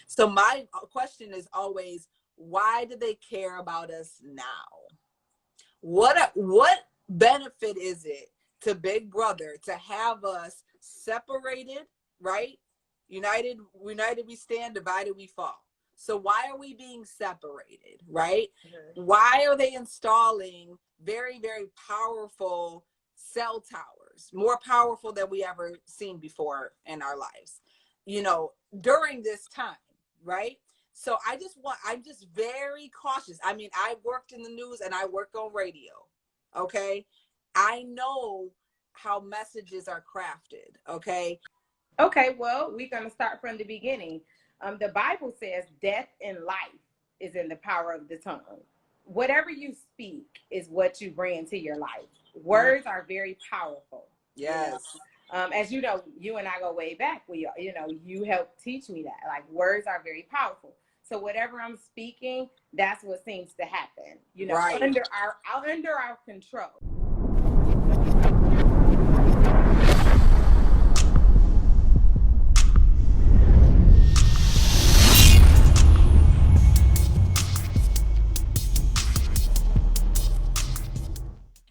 So my question is always, why do they care about us now? What benefit is it to Big Brother to have us separated, right? United we stand, divided we fall. So why are we being separated, right? Mm-hmm. Why are they installing very, very powerful cell towers, more powerful than we ever seen before in our lives, during this time, right? So I'm just very cautious. I mean, I worked in the news and I work on radio. Okay. I know how messages are crafted. Okay. Okay. Well, we're going to start from the beginning. The Bible says death and life is in the power of the tongue. Whatever you speak is what you bring into your life. Words are very powerful. Yes. As you know, you and I go way back. You helped teach me that. Like, words are very powerful. So whatever I'm speaking, that's what seems to happen. Right. Under our control.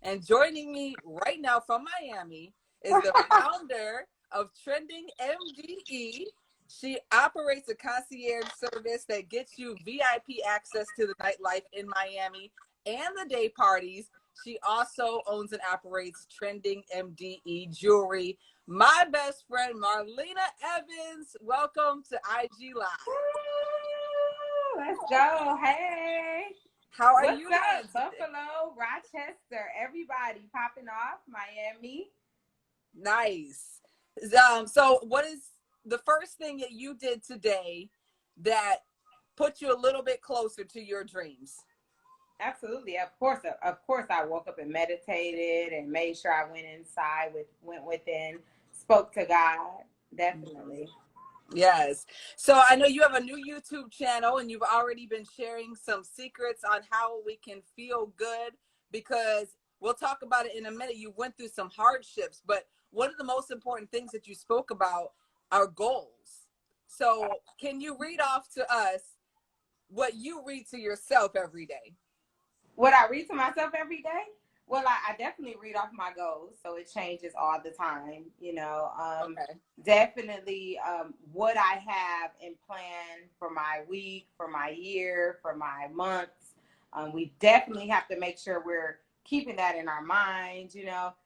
And joining me right now from Miami is the founder of TrendingMDE. She operates a concierge service that gets you VIP access to the nightlife in Miami and the day parties. She also owns and operates TrendingMDE Jewelry. My best friend, Marlena Evans. Welcome to IG Live. Woo, let's go. Hey. How are you? What's up? Buffalo, Rochester, everybody popping off, Miami. Nice. So what is the first thing that you did today that put you a little bit closer to your dreams? Absolutely. Of course, I woke up and meditated and made sure I went inside, went within, spoke to God. Definitely. Yes. So I know you have a new YouTube channel and you've already been sharing some secrets on how we can feel good, because we'll talk about it in a minute. You went through some hardships, but one of the most important things that you spoke about are goals. So can you read off to us what you read to yourself every day? What I read to myself every day? Well, I definitely read off my goals, so it changes all the time. Okay. Definitely what I have in plan for my week, for my year, for my months. We definitely have to make sure we're keeping that in our minds,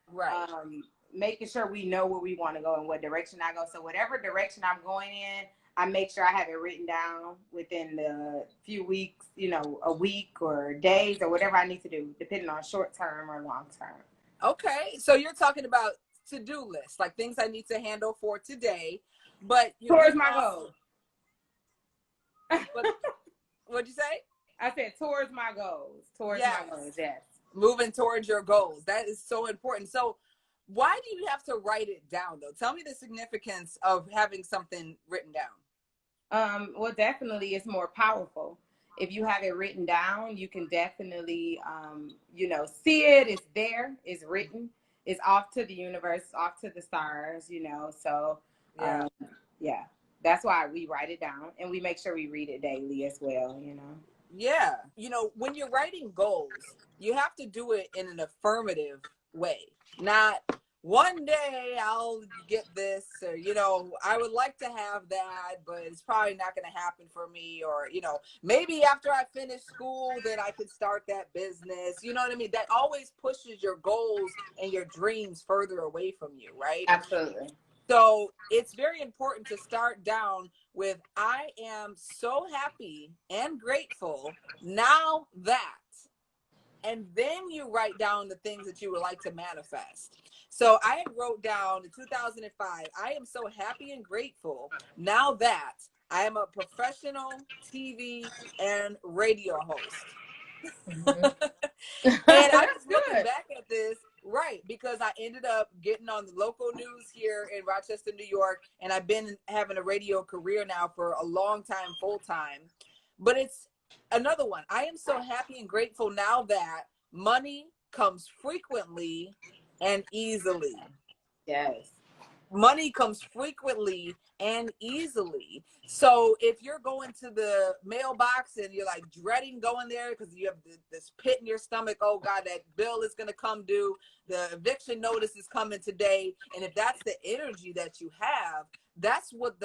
Right. Making sure we know where we want to go and what direction I go. So whatever direction I'm going in, I make sure I have it written down within the few weeks, a week or days or whatever I need to do, depending on short term or long term. Okay. So you're talking about to-do lists, like things I need to handle for today, but towards my goal. What'd you say? I said towards my goals. My goals, yes. Moving towards your goals. That is so important. So why do you have to write it down, though? Tell me the significance of having something written down. Well, definitely it's more powerful. If you have it written down, you can definitely, see it. It's there. It's written. It's off to the universe, off to the stars, So, yeah, that's why we write it down and we make sure we read it daily as well, Yeah. When you're writing goals, you have to do it in an affirmative way, not one day I'll get this, or, I would like to have that, but it's probably not going to happen for me. Or, maybe after I finish school, then I can start that business. You know what I mean? That always pushes your goals and your dreams further away from you, right? Absolutely. So it's very important to start down with, I am so happy and grateful now that, and then you write down the things that you would like to manifest. So I wrote down in 2005, I am so happy and grateful now that I am a professional TV and radio host. Mm-hmm. And I'm just looking back at this, right, because I ended up getting on the local news here in Rochester, New York, and I've been having a radio career now for a long time, full time. But it's another one. I am so happy and grateful now that money comes frequently and easily. Yes. money comes frequently and easily. So if you're going to the mailbox and you're like dreading going there because you have this pit in your stomach, oh God, that bill is going to come due, the eviction notice is coming today, and if that's the energy that you have, that's what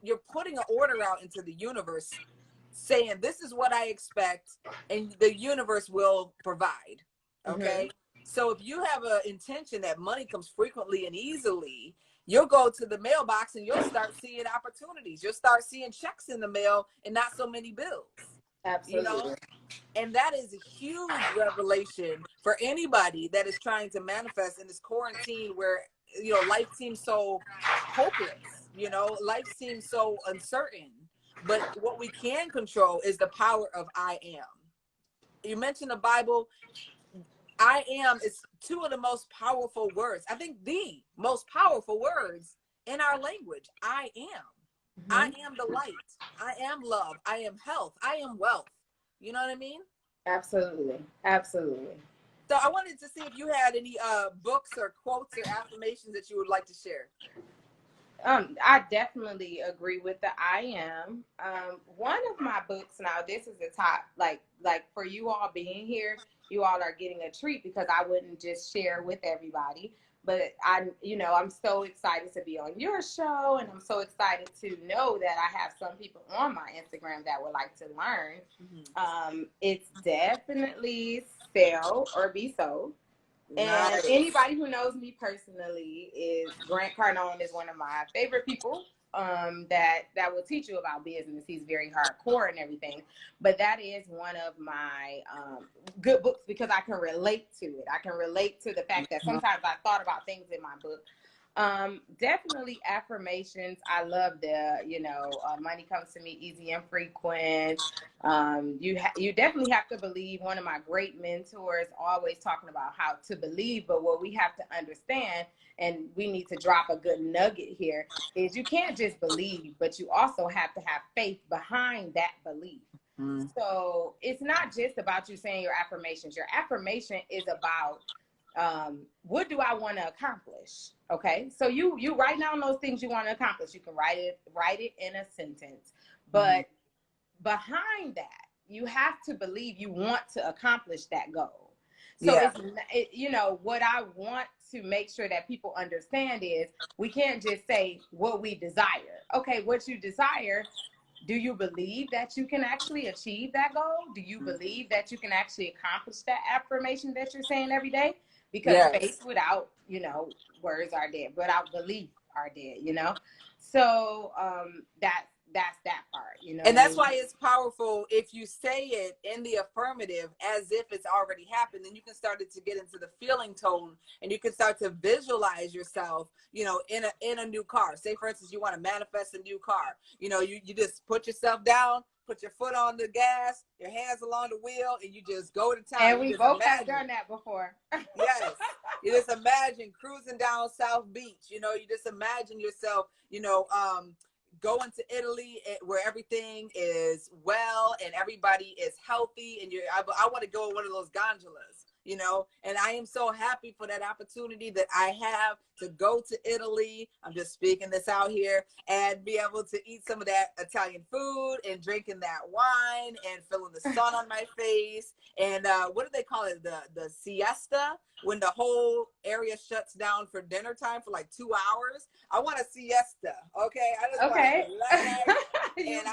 you're putting an order out into the universe saying, this is what I expect, and the universe will provide. Okay. So if you have an intention that money comes frequently and easily, you'll go to the mailbox and you'll start seeing opportunities. You'll start seeing checks in the mail and not so many bills. Absolutely. You know? And that is a huge revelation for anybody that is trying to manifest in this quarantine where, you know, life seems so hopeless, you know, life seems so uncertain. But what we can control is the power of I am. You mentioned the Bible. I am is two of the most powerful words. I think the most powerful words in our language. I am. I am the light. I am love. I am health. I am wealth. You know what I mean? Absolutely. Absolutely. So I wanted to see if you had any books or quotes or affirmations that you would like to share. I definitely agree with the I am. One of my books now, this is the top, like for you all being here, you all are getting a treat because I wouldn't just share with everybody. But I'm so excited to be on your show, and I'm so excited to know that I have some people on my Instagram that would like to learn. It's definitely Sell or Be Sold. And nice. Anybody who knows me personally is Grant Cardone is one of my favorite people that will teach you about business. He's very hardcore and everything, but that is one of my good books because I can relate to it. I can relate to the fact that sometimes I thought about things in my book. Definitely affirmations. I love the, money comes to me easy and frequent. You definitely have to believe. One of my great mentors always talking about how to believe, but what we have to understand, and we need to drop a good nugget here, is you can't just believe, but you also have to have faith behind that belief. So it's not just about you saying your affirmations. Your affirmation is about what do I want to accomplish? Okay. So you write down those things you want to accomplish. You can write it in a sentence, but behind that, you have to believe you want to accomplish that goal. So what I want to make sure that people understand is we can't just say what we desire. Okay. What you desire, do you believe that you can actually achieve that goal? Do you believe that you can actually accomplish that affirmation that you're saying every day? Because faith without, words are dead, without belief are dead, So that's that part, And that's why it's powerful if you say it in the affirmative as if it's already happened. Then you can start to get into the feeling tone, and you can start to visualize yourself, in a new car. Say, for instance, you want to manifest a new car. You just put yourself down, put your foot on the gas, your hands along the wheel, and you just go to town. And we both have done that before. Yes. You just imagine cruising down South Beach. You just imagine yourself, going to Italy where everything is well and everybody is healthy, and I want to go on one of those gondolas, and I am so happy for that opportunity that I have to go to Italy. I'm just speaking this out here, and be able to eat some of that Italian food and drinking that wine and feeling the sun on my face. And what do they call it? The siesta, when the whole area shuts down for dinner time for like 2 hours. I want a siesta. Okay. I just want to relax. And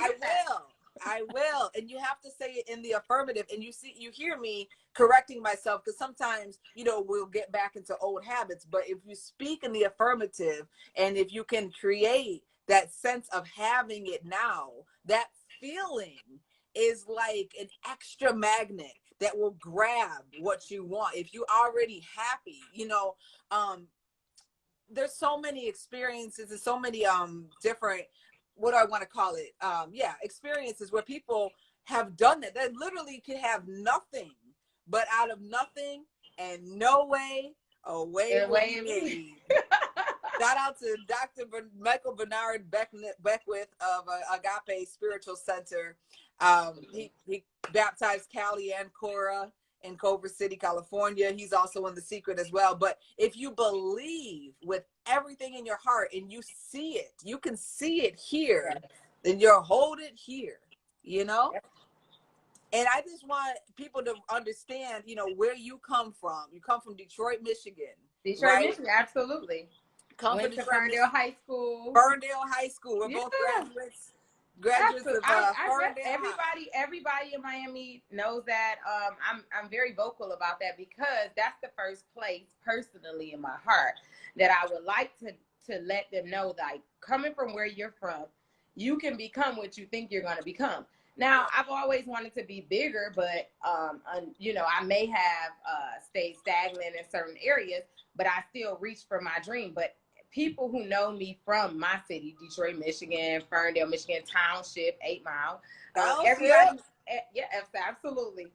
I will. And you have to say it in the affirmative. And you hear me correcting myself, because sometimes, we'll get back into old habits. But if you speak in the affirmative, and if you can create that sense of having it now, that feeling is like an extra magnet that will grab what you want. If you're already happy, there's so many experiences and so many different, what do I want to call it? Experiences where people have done that. They literally could have nothing, but out of nothing and no way, a way will be made. Shout out to Dr. Michael Bernard Beckwith of Agape Spiritual Center. He baptized Callie and Cora, in Culver City, California. He's also in The Secret as well. But if you believe with everything in your heart and you see it, you can see it here, then you're hold it here, you know? And I just want people to understand, you know, where you come from. You come from Detroit, Michigan. Detroit, right? Michigan, absolutely. Went to Ferndale High School. Ferndale High School. We're both graduates. Graduates of Ferndale. Everybody in Miami knows that. I'm very vocal about that because that's the first place, personally, in my heart, that I would like to let them know, like, coming from where you're from, you can become what you think you're going to become. Now, I've always wanted to be bigger, but, you know, I may have stayed stagnant in certain areas, but I still reach for my dream. But people who know me from my city, Detroit, Michigan, Ferndale, Michigan, Township, 8 Mile, everybody, yeah, absolutely.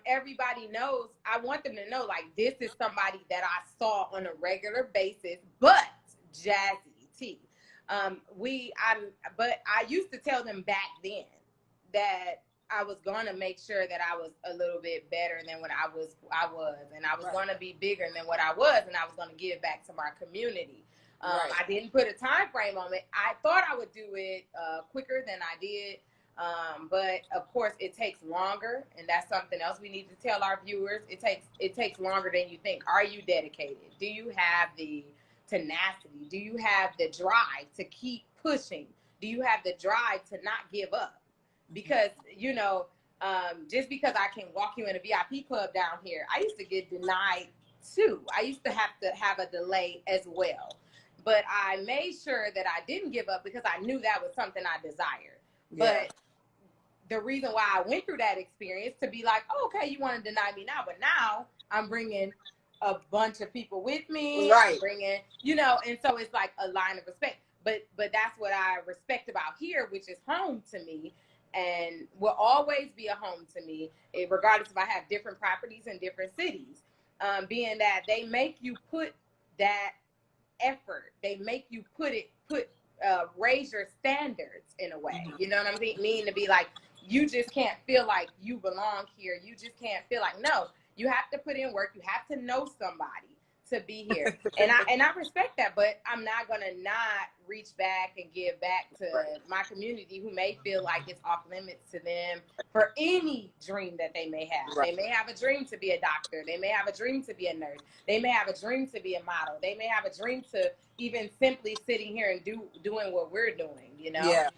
Everybody knows, I want them to know, like, this is somebody that I saw on a regular basis, but Jazzy T. But I used to tell them back then that I was going to make sure that I was a little bit better than what I was, and I was going to be bigger than what I was, and I was going to give back to my community. I didn't put a time frame on it. I thought I would do it quicker than I did, but of course it takes longer, and that's something else we need to tell our viewers. It takes longer than you think. Are you dedicated? Do you have the tenacity? Do you have the drive to keep pushing? Do you have the drive to not give up? Because, you know, just because I can walk you in a VIP club down here, I used to get denied too. I used to have a delay as well. But I made sure that I didn't give up because I knew that was something I desired. Yeah. But the reason why I went through that experience to be like, oh, okay, you want to deny me now, but now I'm bringing a bunch of people with me. Right. I'm bringing, you know, and so it's like a line of respect. But that's what I respect about here, which is home to me. And will always be a home to me, regardless if I have different properties in different cities, being that they make you put that effort. They make you raise your standards in a way. You know what I mean? To be like, you just can't feel like you belong here. You just can't feel like, no, you have to put in work. You have to know somebody to be here. And I respect that, but I'm not going to not reach back and give back to my community who may feel like it's off limits to them for any dream that they may have. They may have a dream to be a doctor. They may have a dream to be a nurse. They may have a dream to be a model. They may have a dream to even simply sitting here and doing what we're doing, you know? Yeah.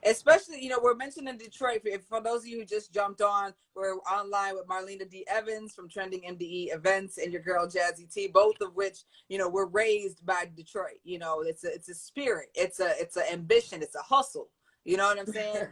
Especially, you know, we're mentioning Detroit. For those of you who just jumped on, we're online with Marlena D Evans from TrendingMDE Events and your girl Jazzy T, both of which, you know, were raised by Detroit. You know, it's a spirit, it's an ambition, it's a hustle. You know what I'm saying?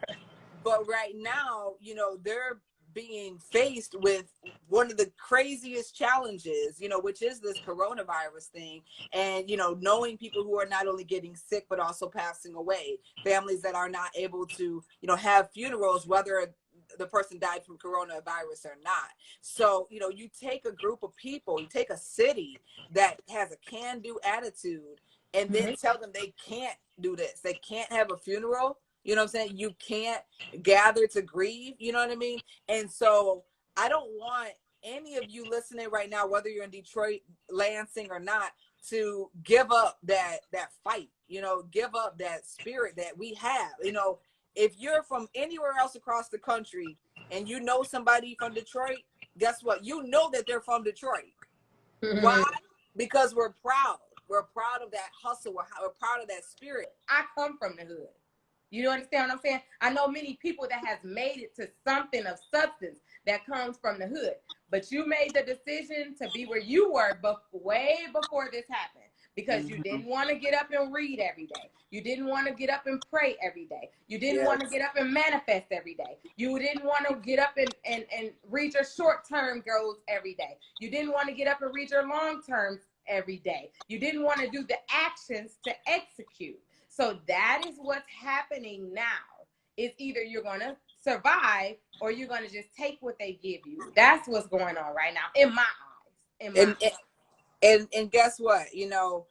But right now, you know, they're being faced with one of the craziest challenges, you know, which is this coronavirus thing. And, you know, knowing people who are not only getting sick, but also passing away, families that are not able to, you know, have funerals, whether the person died from coronavirus or not. So, you know, you take a group of people, you take a city that has a can-do attitude and then tell them they can't do this. They can't have a funeral. You know what I'm saying? You can't gather to grieve. You know what I mean? And so I don't want any of you listening right now, whether you're in Detroit, Lansing or not, to give up that fight, you know, give up that spirit that we have. You know, if you're from anywhere else across the country and you know somebody from Detroit, guess what? You know that they're from Detroit. Why? Because we're proud. We're proud of that hustle. We're proud of that spirit. I come from the hood. You understand what I'm saying? I know many people that has made it to something of substance that comes from the hood. But you made the decision to be where you were way before this happened because you didn't want to get up and read every day. You didn't want to get up and pray every day. You didn't want to get up and manifest every day. You didn't want to get up and read your short-term goals every day. You didn't want to get up and read your long-term every day. You didn't want to do the actions to execute. So that is what's happening now. It's either you're going to survive or you're going to just take what they give you. That's what's going on right now in my eyes. And guess what? You know,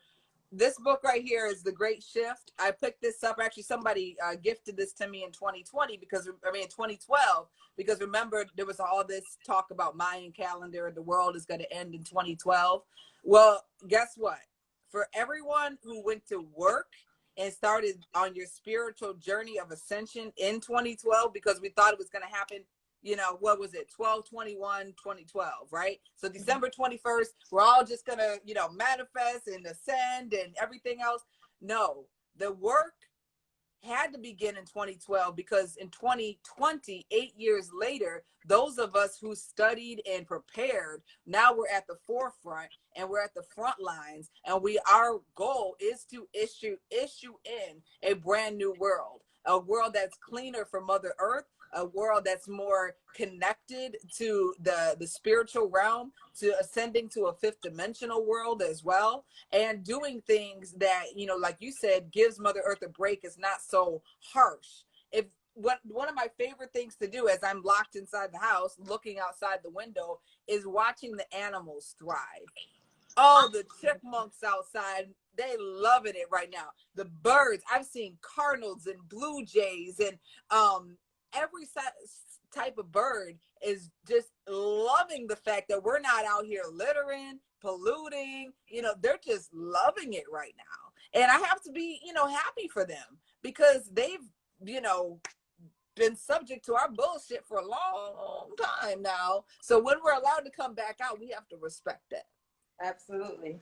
this book right here is The Great Shift. I picked this up. Actually, somebody gifted this to me in 2020 because, I mean, in 2012, because remember, there was all this talk about Mayan calendar. The world is going to end in 2012. Well, guess what? For everyone who went to work and started on your spiritual journey of ascension in 2012, because we thought it was going to happen, you know, what was it, 12/21/2012, right? So December 21st, we're all just gonna, you know, manifest and ascend and everything else. No, the work had to begin in 2012, because in 2020, 8 years later, those of us who studied and prepared, now we're at the forefront and we're at the front lines, and our goal is to issue in a brand new world, a world that's cleaner for Mother Earth, a world that's more connected to the spiritual realm, to ascending to a fifth dimensional world as well, and doing things that, you know, like you said, gives Mother Earth a break, is not so harsh. If one of my favorite things to do as I'm locked inside the house, looking outside the window, is watching the animals thrive. Oh, the chipmunks outside, they loving it right now. The birds, I've seen cardinals and blue jays and every type of bird is just loving the fact that we're not out here littering, polluting. You know, they're just loving it right now. And I have to be, you know, happy for them, because they've, you know, been subject to our bullshit for a long time now. So when we're allowed to come back out, we have to respect that. Absolutely.